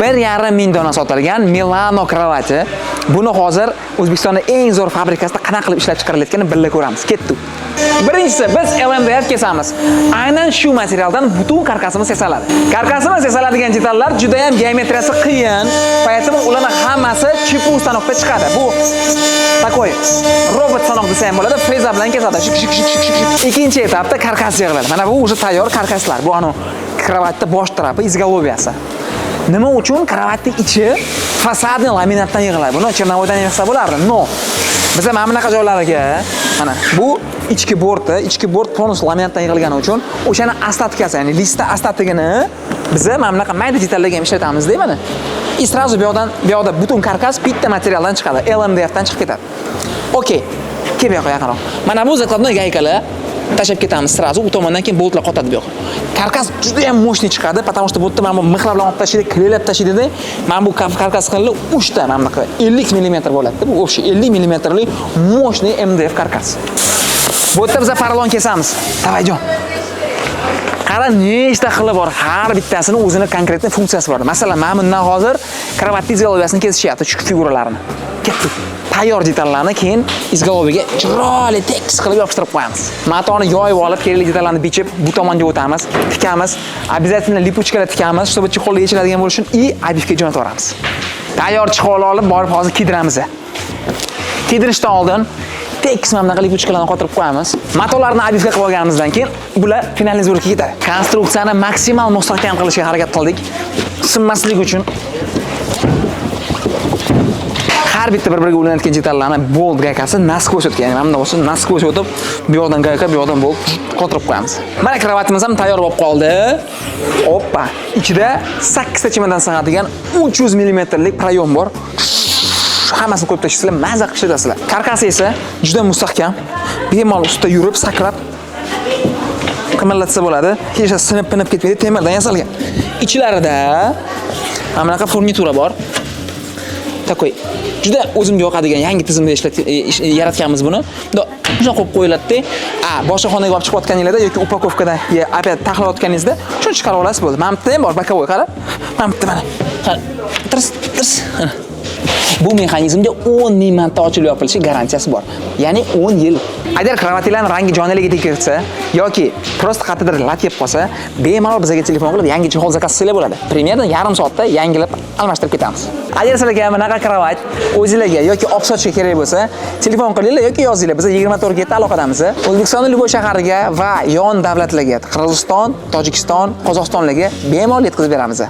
1,5 ming dona sotilgan Milano kravati. Buni hozir O'zbekistonning eng zo'r fabrikasida qanaqa qilib ishlab chiqarilayotganini birga ko'ramiz. Ketdik. Birinchisi biz LMDF kesamiz. Aynan shu materialdan butun karkasimiz yasaladi. Karkasimiz yasaladigan detallar juda ham geometriyasi qiyin, поэтому ularning hammasi chipu stanokda chiqadi. Bu takoy robot stanok desa ham bo'ladi, freza bilan kesadi. Ikkinchi etapda karkas yig'iladi. Mana bu уже tayyor karkaslar. Bu ana kravatning bosh tarafi, izgoloviyasi. Nima uchun kravatning ichi fasadni laminatdan yig'iladi? Buni Chernovoydan yig'sa bo'lardi. No. Biz mana bunaqa joylarga, mana bu ichki bort tonus laminatdan yig'ilgani uchun o'shani ostatkasi, ya'ni listda ostatligini biz mana bunaqa mayda detallarga ham ishlatamiz-da mana. И сразу bu yoqda butun karkas bitta materialdan chiqadi, LMDF dan chiqib ketadi. Okey. Kel bu yoqqa yaqinroq. Mana bu zakladnoy gaykalar tashab ketamiz sразу, u tomondan keyin boltlar qotadi bu yoqqa. Karkas juda ham mo'shni chiqadi, потому что bu yerda mana bu mixlar bilan olib tashlaydi, klelab tashlaydi-da. Mana bu karkas qilib 3 ta mana bunaqa 50 mm bo'ladi-da. Bu o'sha 50 mmlik mo'shni MDF karkas. Bu yerda biz paralon kesamiz. Davayjon. Qara nechta xili bor, har bittasini o'zini konkretniy funksiyasi bor. Masalan, mana bundan hozir kravat izgoloviyasini kesishyapti, shu figuralarni. Ketdik. Tayyor detallarni keyin izgoloviyaga chiroyli tekis qilib yopishtirib qo'yamiz. Matoni yoyib olib, kerakli detallarni bichib, bu tomonga o'tamiz, tikamiz. Обязательно lipuchkalar tikamiz, чтобы chexolga yechiladigan bo'lishi uchun и обивga jo'natib yuboramiz. Tayyor chexol olib, borib hozir kiydiramiz. Kiydirishdan oldin tekis mana bunaqa lipuchkalarni qotirib qo'yamiz. Matolarni obivga qilib olganimizdan keyin bular finalniy zo'rlikka ketadi. Konstruksiyani maksimal mustahkam qilishga harakat qildik. Sinmasligi uchun har bitta bir-biriga ulanayotgan detallarni bolt gaykasi naskvoch o'tgan. Ya'ni mana bunday naskvoch o'tib, bu yoqdan gayka, bu yoqdan bolt qotirib qo'yamiz. Mana kravatimiz ham tayyor bo'lib qoldi. Hoppa, ichida 8 ta chimadan sig'adigan 300 mm lik proyom bor. Hammasini qo'yib tashlaysizlar, maza qilib ishlasizlar. Karkasi esa juda mustahkam. Bemalol ustida yurib, sakrab qimirlatsa bo'ladi. Hech sinib-pinib ketmaydi, temirdan yasalgan. Ichlarida mana bunaqa furnitura bor. Takoy. Juda o'zimga yoqadigan yangi tizimda yaratganmiz buni. Shunday qo'yib qo'yiladi-da. Boshqa xonaga olib chiqayotganingizda yoki upakovkadan opet taxlayotganingizda shuni chiqarib olasiz bo'ldi. Mana bitta ham bor, bokovoy qara. Mana bitta mana. Qara. Tirs. Bu mexanizmda 10 ming marta ochilib yopilishi garantiyasi bor. Ya'ni 10 yil. Agar kravatillarning rangi joniligiga tegirsa yoki prosta qatidir lat yeb qolsa, bemalol bizga telefon qilib yangi chexol zakaz qilsa bo'ladi. Примерно yarim soatda yangilab almashtirib ketamiz. Agar sizlarga bunaqa kravat o'zingizlarga yoki olib sotishga kerak bo'lsa, telefon qilinglar yoki yozinglar. Biz 24/7 aloqadamiz. O'zbekistonning Luboy shahariga va yon davlatlarga, Qirg'iziston, Tojikiston, Qozog'istonlarga bemalol yetkazib beramiz.